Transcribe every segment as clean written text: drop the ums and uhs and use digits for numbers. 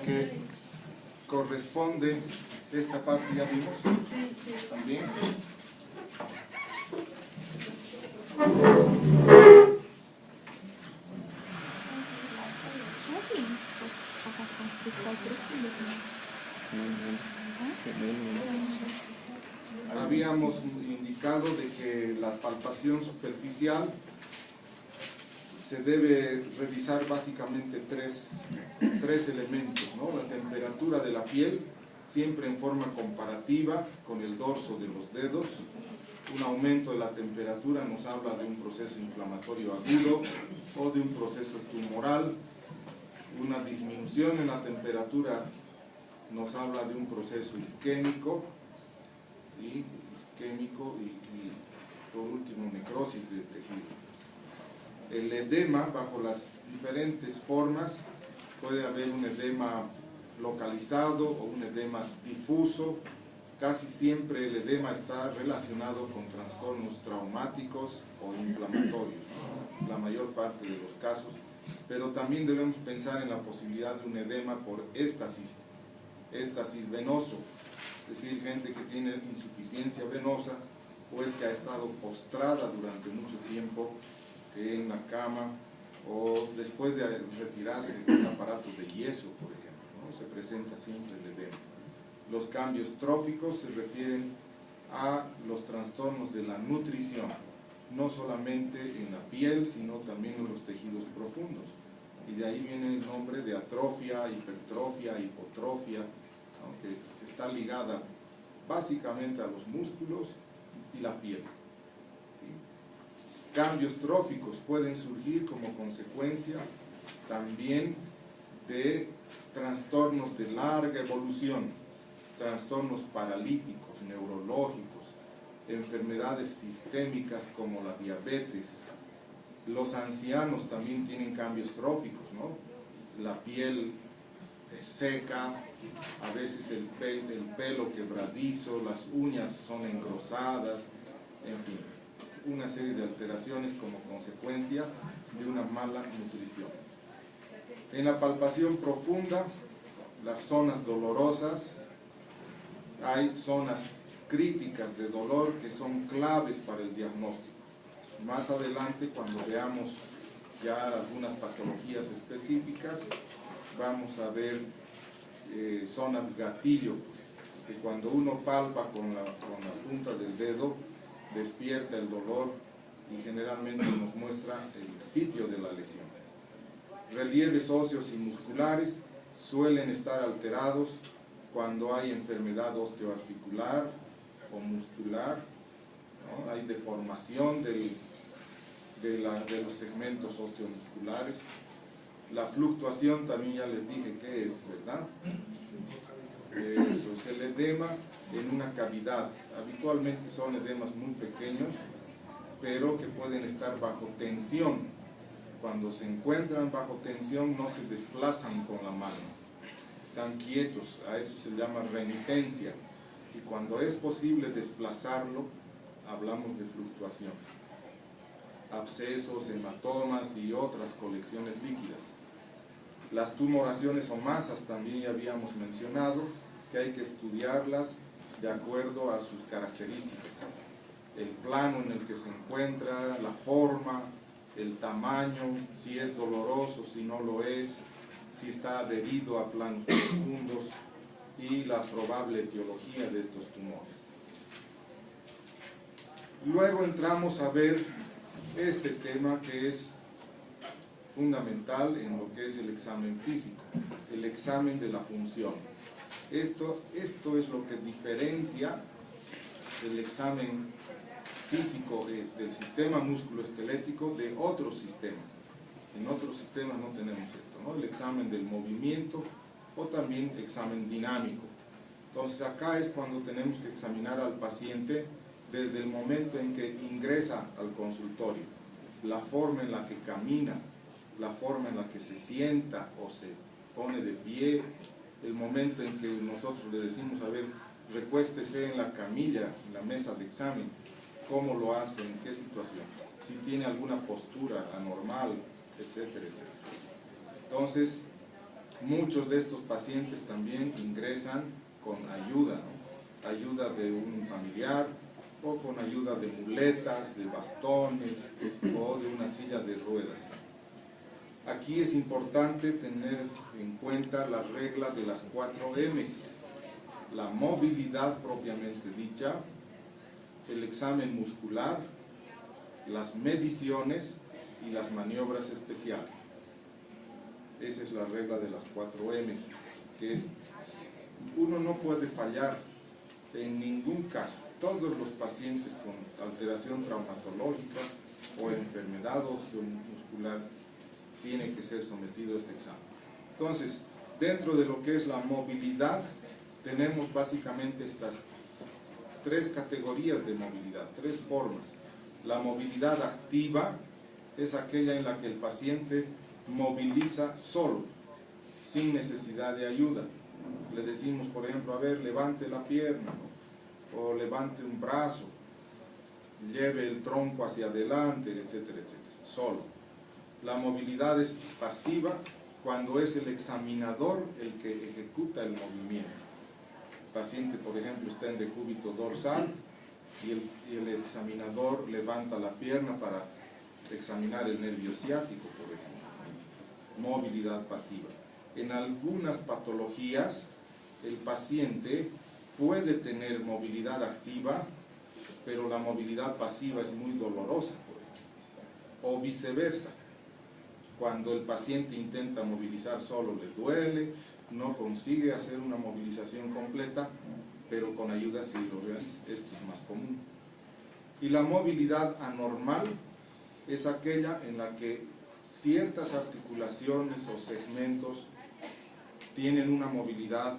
que corresponde, esta parte ya vimos también. Habíamos indicado de que la palpación superficial se debe revisar básicamente tres elementos, ¿no? La temperatura de la piel, siempre en forma comparativa con el dorso de los dedos. Un aumento de la temperatura nos habla de un proceso inflamatorio agudo o de un proceso tumoral. Una disminución en la temperatura nos habla de un proceso isquémico y por último necrosis de tejido. El edema, bajo las diferentes formas, puede haber un edema localizado o un edema difuso. Casi siempre el edema está relacionado con trastornos traumáticos o inflamatorios, ¿no? La mayor parte de los casos, pero también debemos pensar en la posibilidad de un edema por éstasis venoso, es decir, gente que tiene insuficiencia venosa o es que ha estado postrada durante mucho tiempo en la cama o después de retirarse de un aparato de yeso, por ejemplo, ¿no? Se presenta siempre el edema. Los cambios tróficos se refieren a los trastornos de la nutrición, no solamente en la piel, sino también en los tejidos profundos. Y de ahí viene el nombre de atrofia, hipertrofia, hipotrofia, ¿no? Que está ligada básicamente a los músculos y la piel. ¿Sí? Cambios tróficos pueden surgir como consecuencia también de trastornos de larga evolución, trastornos paralíticos, neurológicos, enfermedades sistémicas como la diabetes. Los ancianos también tienen cambios tróficos, ¿no? La piel es seca, a veces el pelo quebradizo, las uñas son engrosadas, en fin, una serie de alteraciones como consecuencia de una mala nutrición. En la palpación profunda, las zonas dolorosas, hay zonas críticas de dolor que son claves para el diagnóstico. Más adelante, cuando veamos ya algunas patologías específicas, vamos a ver zonas gatillo, pues, que cuando uno palpa con la punta del dedo, despierta el dolor y generalmente nos muestra el sitio de la lesión. Relieves óseos y musculares suelen estar alterados cuando hay enfermedad osteoarticular o muscular, ¿no? Hay deformación de los segmentos osteomusculares. La fluctuación también ya les dije qué es, ¿verdad? Eso es el edema en una cavidad. Habitualmente son edemas muy pequeños, pero que pueden estar bajo tensión. Cuando se encuentran bajo tensión no se desplazan con la mano, están quietos, a eso se llama remitencia. Y cuando es posible desplazarlo, hablamos de fluctuación. Abscesos, hematomas y otras colecciones líquidas. Las tumoraciones o masas también ya habíamos mencionado, que hay que estudiarlas de acuerdo a sus características. El plano en el que se encuentra, la forma, el tamaño, si es doloroso, si no lo es, si está adherido a planos profundos y la probable etiología de estos tumores. Luego entramos a ver este tema que es fundamental en lo que es el examen físico, el examen de la función. Esto es lo que diferencia el examen físico del sistema musculoesquelético de otros sistemas. En otros sistemas no tenemos esto, ¿no? El examen del movimiento o también examen dinámico. Entonces acá es cuando tenemos que examinar al paciente desde el momento en que ingresa al consultorio, la forma en la que camina, la forma en la que se sienta o se pone de pie, el momento en que nosotros le decimos, a ver, recuéstese en la camilla, en la mesa de examen, cómo lo hace, en qué situación, si tiene alguna postura anormal, etcétera, etcétera. Entonces, Muchos de estos pacientes también ingresan con ayuda, ¿no? Ayuda de un familiar o con ayuda de muletas, de bastones o de una silla de ruedas. Aquí es importante tener en cuenta la regla de las 4 M's. La movilidad propiamente dicha, el examen muscular, las mediciones y las maniobras especiales. Esa es la regla de las 4 M's, que uno no puede fallar en ningún caso. Todos los pacientes con alteración traumatológica o enfermedad muscular tienen que ser sometidos a este examen. Entonces, dentro de lo que es la movilidad, tenemos básicamente estas 3 categorías de movilidad, 3 formas. La movilidad activa es aquella en la que el paciente moviliza solo, sin necesidad de ayuda. Le decimos, por ejemplo, a ver, levante la pierna, ¿no? O levante un brazo, lleve el tronco hacia adelante, etcétera, etcétera, solo. La movilidad es pasiva cuando es el examinador el que ejecuta el movimiento. El paciente, por ejemplo, está en decúbito dorsal y el examinador levanta la pierna para examinar el nervio ciático, por ejemplo. Movilidad pasiva. En algunas patologías, el paciente puede tener movilidad activa, pero la movilidad pasiva es muy dolorosa, por ejemplo. O viceversa. Cuando el paciente intenta movilizar solo le duele, no consigue hacer una movilización completa, pero con ayuda sí lo realiza. Esto es más común. Y la movilidad anormal es aquella en la que ciertas articulaciones o segmentos tienen una movilidad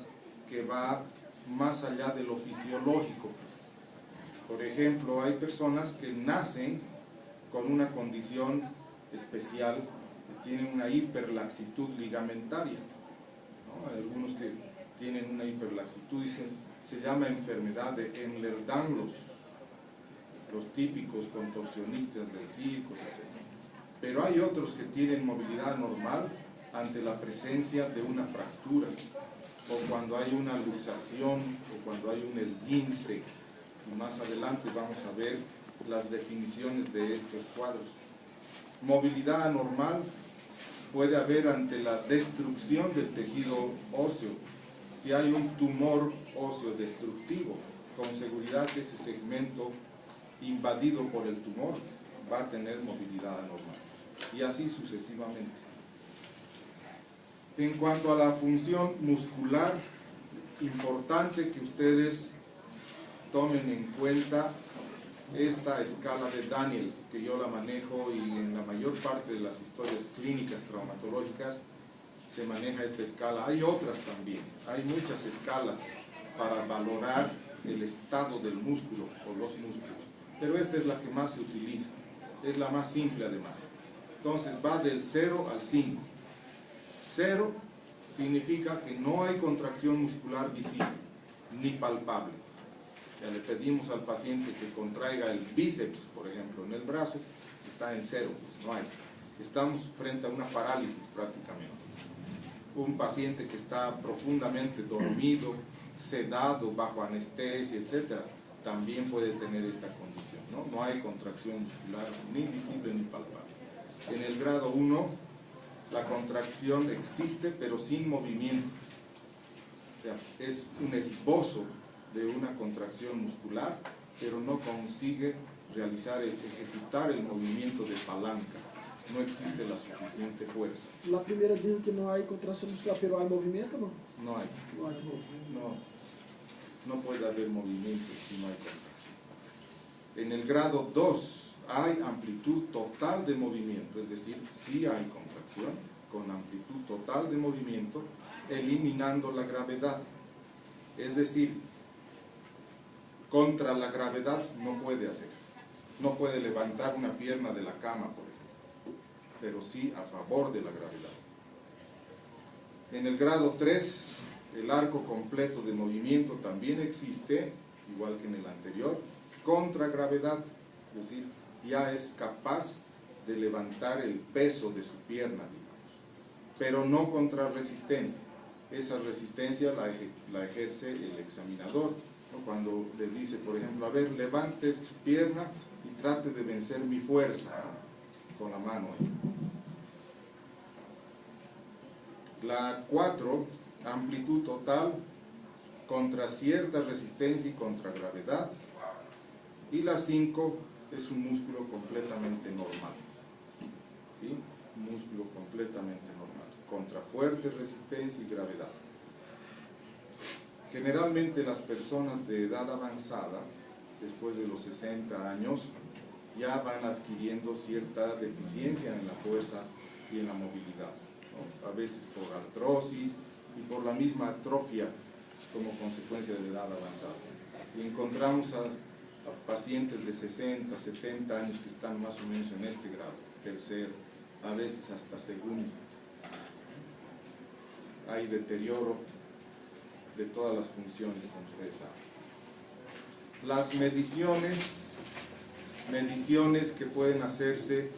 que va más allá de lo fisiológico, pues. Por ejemplo, hay personas que nacen con una condición especial, que tienen una hiperlaxitud ligamentaria, ¿no? Hay algunos que tienen una hiperlaxitud y se llama enfermedad de Ehlers-Danlos, los típicos contorsionistas del circo, etc. Pero hay otros que tienen movilidad normal ante la presencia de una fractura, o cuando hay una luxación, o cuando hay un esguince. Y más adelante vamos a ver las definiciones de estos cuadros. Movilidad anormal puede haber ante la destrucción del tejido óseo. Si hay un tumor óseo destructivo, con seguridad que ese segmento invadido por el tumor va a tener movilidad anormal. Y así sucesivamente. En cuanto a la función muscular, importante que ustedes tomen en cuenta esta escala de Daniels, que yo la manejo y en la mayor parte de las historias clínicas traumatológicas se maneja esta escala. Hay otras también, hay muchas escalas para valorar el estado del músculo o los músculos, pero esta es la que más se utiliza, es la más simple además. Entonces va del 0 al 5. 0 significa que no hay contracción muscular visible ni palpable. Ya le pedimos al paciente que contraiga el bíceps, por ejemplo, en el brazo, está en 0, pues no hay. Estamos frente a una parálisis prácticamente. Un paciente que está profundamente dormido, sedado, bajo anestesia, etc., también puede tener esta condición, ¿no? No hay contracción muscular ni visible ni palpable. En el grado 1, la contracción existe, pero sin movimiento. O sea, es un esbozo de una contracción muscular, pero no consigue ejecutar el movimiento de palanca. No existe la suficiente fuerza. La primera dijo que no hay contracción muscular, pero hay movimiento, ¿no? No hay. No hay movimiento. No puede haber movimiento si no hay contracción. En el grado 2 hay amplitud total de movimiento, es decir, sí hay contracción con amplitud total de movimiento, eliminando la gravedad. Es decir, contra la gravedad no puede hacer. No puede levantar una pierna de la cama, por ejemplo, pero sí a favor de la gravedad. En el grado 3, el arco completo de movimiento también existe, igual que en el anterior, contra gravedad, es decir, ya es capaz de levantar el peso de su pierna, digamos. pero no contra resistencia. Esa resistencia la ejerce el examinador, ¿no? Cuando le dice, por ejemplo, a ver, levante su pierna y trate de vencer mi fuerza, ¿no? Con la mano. La 4, amplitud total contra cierta resistencia y contra gravedad. Y la 5 es un músculo completamente normal. ¿Sí? Un músculo completamente normal, contra fuerte resistencia y gravedad. Generalmente las personas de edad avanzada, después de los 60 años, ya van adquiriendo cierta deficiencia en la fuerza y en la movilidad, ¿no? A veces por artrosis y por la misma atrofia como consecuencia de la edad avanzada. Y encontramos a pacientes de 60, 70 años que están más o menos en este grado, tercero, a veces hasta segundo. Hay deterioro de todas las funciones, como ustedes saben. Las mediciones que pueden hacerse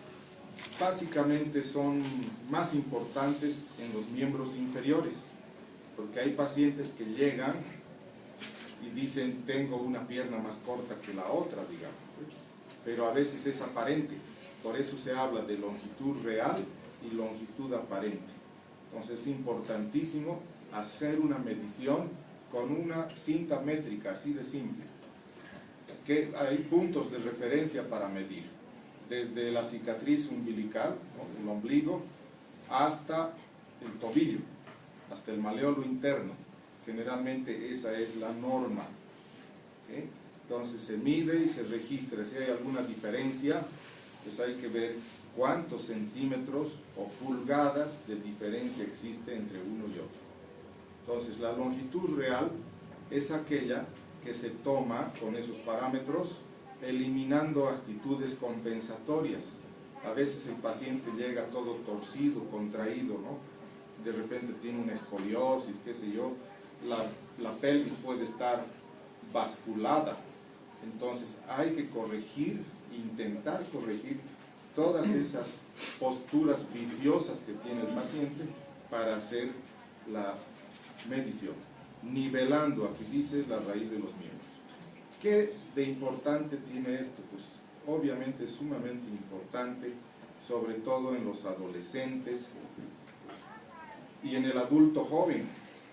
básicamente son más importantes en los miembros inferiores, porque hay pacientes que llegan y dicen, tengo una pierna más corta que la otra, digamos, pero a veces es aparente. Por eso se habla de longitud real y longitud aparente. Entonces es importantísimo hacer una medición con una cinta métrica, así de simple. Que hay puntos de referencia para medir, desde la cicatriz umbilical, ¿no? El ombligo, hasta el tobillo, hasta el maleolo interno. Generalmente esa es la norma. ¿Okay? Entonces se mide y se registra. Si hay alguna diferencia, pues hay que ver cuántos centímetros o pulgadas de diferencia existe entre uno y otro. Entonces la longitud real es aquella que se toma con esos parámetros eliminando actitudes compensatorias. A veces el paciente llega todo torcido, contraído, ¿no? De repente tiene una escoliosis, qué sé yo, la pelvis puede estar basculada. Entonces hay que corregir, intentar corregir todas esas posturas viciosas que tiene el paciente para hacer la medición, nivelando, aquí dice, la raíz de los miembros. ¿Qué de importante tiene esto? Pues obviamente es sumamente importante, sobre todo en los adolescentes y en el adulto joven,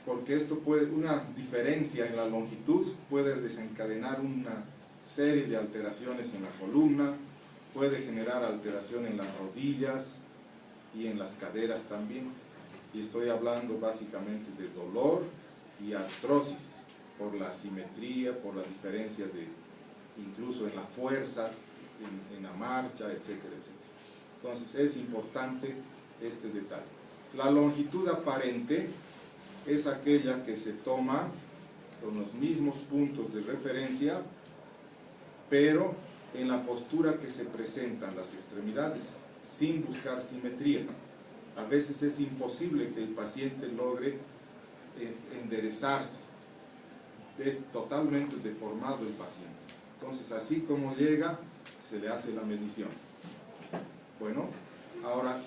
porque esto puede, una diferencia en la longitud puede desencadenar una serie de alteraciones en la columna, puede generar alteración en las rodillas y en las caderas también. Y estoy hablando básicamente de dolor y artrosis, por la asimetría, por la diferencia de, incluso en la fuerza, en la marcha, etcétera, etcétera. Entonces es importante este detalle. La longitud aparente es aquella que se toma con los mismos puntos de referencia, pero en la postura que se presentan las extremidades, sin buscar simetría. A veces es imposible que el paciente logre enderezarse. Es totalmente deformado el paciente. Entonces, así como llega, se le hace la medición. Bueno, ahora,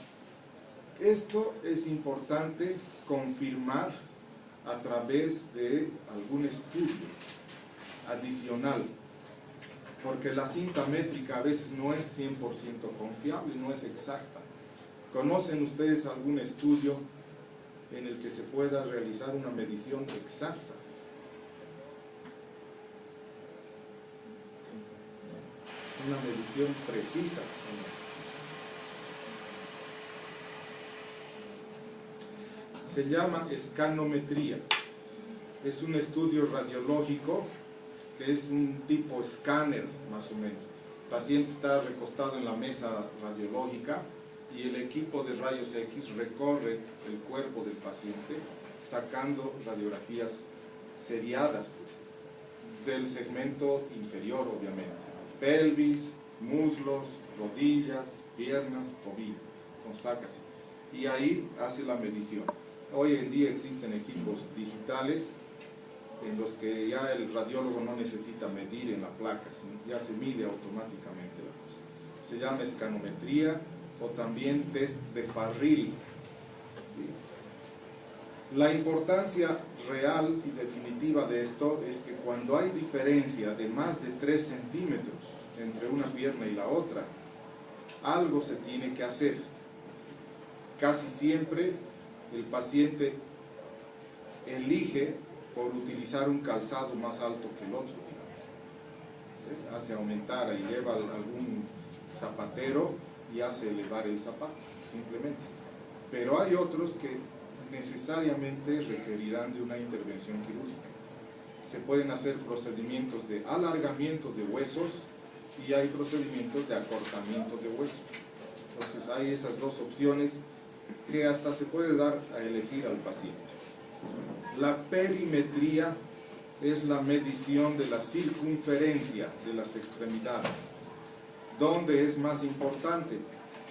esto es importante confirmar a través de algún estudio adicional, porque la cinta métrica a veces no es 100% confiable, no es exacta. ¿Conocen ustedes algún estudio en el que se pueda realizar una medición exacta? Una medición precisa. Se llama escanometría. Es un estudio radiológico que es un tipo escáner, más o menos. El paciente está recostado en la mesa radiológica y el equipo de rayos X recorre el cuerpo del paciente sacando radiografías seriadas, pues, del segmento inferior, obviamente. Pelvis, muslos, rodillas, piernas, tobillo. Entonces saca así. Y ahí hace la medición. Hoy en día existen equipos digitales en los que ya el radiólogo no necesita medir en la placa, sino ya se mide automáticamente la cosa. Se llama escanometría o también test de Farrell. La importancia real y definitiva de esto es que cuando hay diferencia de más de 3 centímetros entre una pierna y la otra, algo se tiene que hacer. Casi siempre el paciente elige por utilizar un calzado más alto que el otro, digamos. Hace aumentar y lleva algún zapatero y hace elevar el zapato, simplemente. Pero hay otros que necesariamente requerirán de una intervención quirúrgica. Se pueden hacer procedimientos de alargamiento de huesos y hay procedimientos de acortamiento de huesos. Entonces hay esas dos opciones que hasta se puede dar a elegir al paciente. La perimetría es la medición de la circunferencia de las extremidades. ¿Dónde es más importante?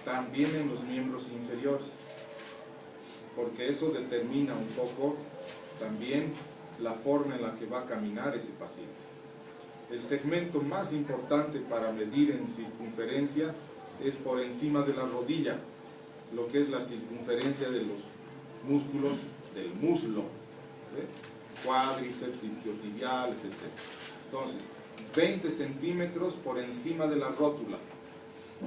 También en los miembros inferiores, porque eso determina un poco también la forma en la que va a caminar ese paciente. El segmento más importante para medir en circunferencia es por encima de la rodilla, lo que es la circunferencia de los músculos del muslo, cuádriceps, isquiotibiales, etc. Entonces, 20 centímetros por encima de la rótula,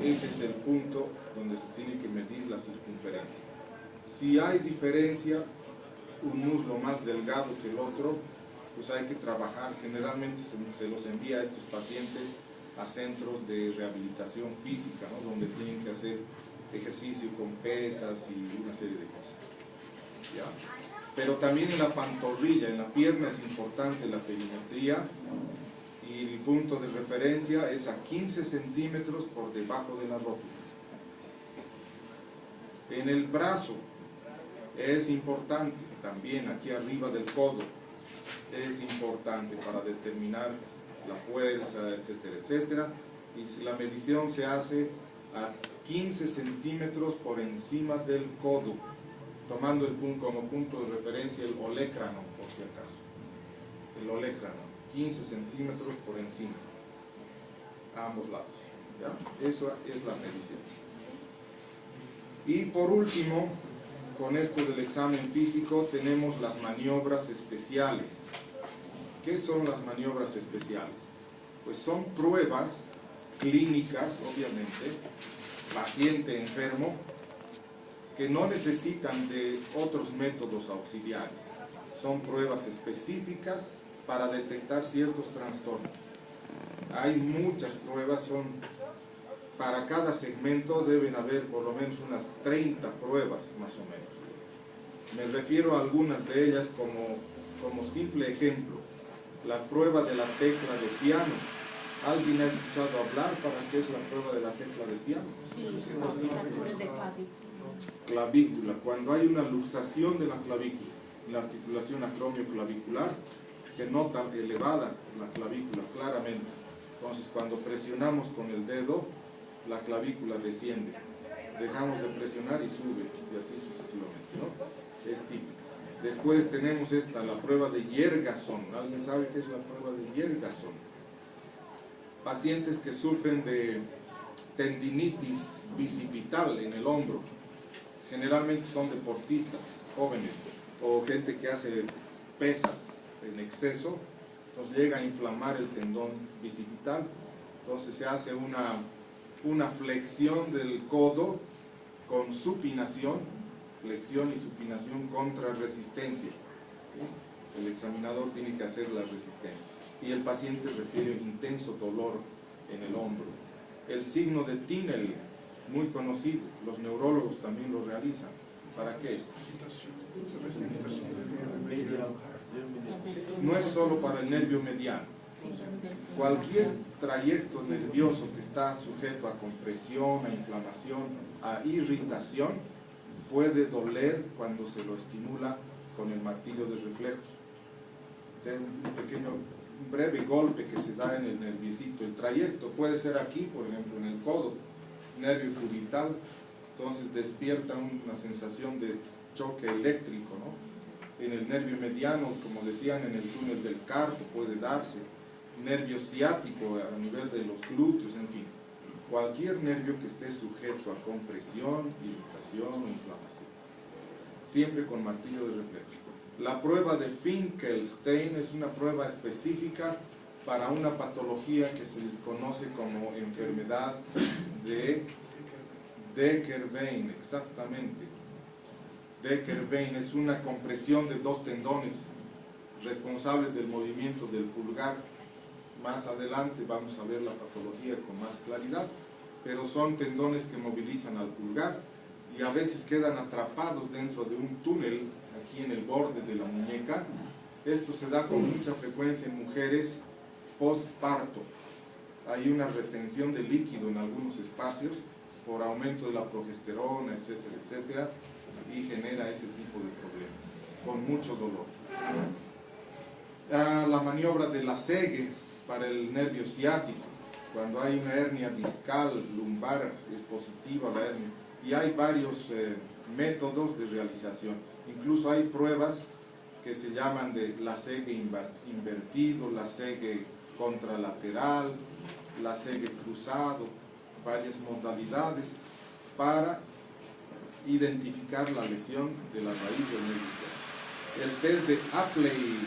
ese es el punto donde se tiene que medir la circunferencia. Si hay diferencia, un muslo más delgado que el otro, pues hay que trabajar. Generalmente se los envía a estos pacientes a centros de rehabilitación física, ¿no? Donde tienen que hacer ejercicio con pesas y una serie de cosas. ¿Ya? Pero también en la pantorrilla, en la pierna es importante la perimetría, y el punto de referencia es a 15 centímetros por debajo de la rótula. En el brazo es importante también, aquí arriba del codo, es importante para determinar la fuerza, etcétera, etcétera. Y si la medición se hace a 15 centímetros por encima del codo, tomando como punto de referencia el olecrano, por si acaso. El olecrano, 15 centímetros por encima, a ambos lados. ¿Ya? Eso es la medición. Y por último, con esto del examen físico, tenemos las maniobras especiales. ¿Qué son las maniobras especiales? Pues son pruebas clínicas, obviamente, paciente enfermo, que no necesitan de otros métodos auxiliares. Son pruebas específicas para detectar ciertos trastornos. Hay muchas pruebas, para cada segmento deben haber por lo menos unas 30 pruebas, más o menos. Me refiero a algunas de ellas como simple ejemplo. La prueba de la tecla de piano. ¿Alguien ha escuchado hablar para qué es la prueba de la tecla de piano? Sí, de clavícula. Cuando hay una luxación de la clavícula, la articulación acromioclavicular, se nota elevada la clavícula claramente. Entonces, cuando presionamos con el dedo, la clavícula desciende. Dejamos de presionar y sube, y así sucesivamente, ¿no? Es típico. Después tenemos la prueba de Yergason. ¿Alguien sabe qué es la prueba de Yergason? Pacientes que sufren de tendinitis bicipital en el hombro. Generalmente son deportistas jóvenes o gente que hace pesas en exceso, entonces llega a inflamar el tendón bicipital. Entonces se hace una flexión del codo con supinación, flexión y supinación contra resistencia. El examinador tiene que hacer la resistencia y el paciente refiere intenso dolor en el hombro. El signo de Tinel, muy conocido, los neurólogos también lo realizan. ¿Para qué es? No es solo para el nervio mediano. Cualquier trayecto nervioso que está sujeto a compresión, a inflamación, a irritación, puede doler cuando se lo estimula con el martillo de reflejos. O sea, un breve golpe que se da en el nerviecito. El trayecto puede ser aquí, por ejemplo, en el codo, nervio cubital, entonces despierta una sensación de choque eléctrico, ¿no? En el nervio mediano, como decían, en el túnel del carpo puede darse, nervio ciático a nivel de los glúteos, en fin, cualquier nervio que esté sujeto a compresión, irritación o inflamación. siempre con martillo de reflejo. La prueba de Finkelstein es una prueba específica para una patología que se conoce como enfermedad de Decker-Vein, exactamente. Decker-Vein es una compresión de dos tendones responsables del movimiento del pulgar. Más adelante vamos a ver la patología con más claridad, pero son tendones que movilizan al pulgar y a veces quedan atrapados dentro de un túnel aquí en el borde de la muñeca. Esto se da con mucha frecuencia en mujeres postparto. Hay una retención de líquido en algunos espacios por aumento de la progesterona, etcétera, etcétera, y genera ese tipo de problema, con mucho dolor. La maniobra de Lasegue para el nervio ciático, cuando hay una hernia discal, lumbar, es positiva la hernia, y hay varios métodos de realización. Incluso hay pruebas que se llaman de Lasegue invertido, Lasegue contralateral, Lasegue cruzado, varias modalidades para identificar la lesión de la raíz del nervio ciático. El test de Apley,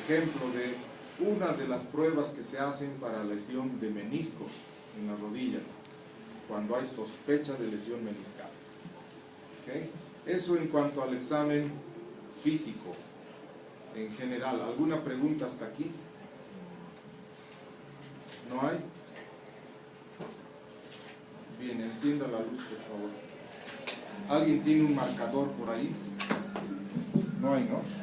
ejemplo de una de las pruebas que se hacen para lesión de meniscos en la rodilla, cuando hay sospecha de lesión meniscal. ¿Okay? Eso en cuanto al examen físico en general. ¿Alguna pregunta hasta aquí? ¿No hay? Bien, encienda la luz, por favor. ¿Alguien tiene un marcador por ahí? No hay, ¿no?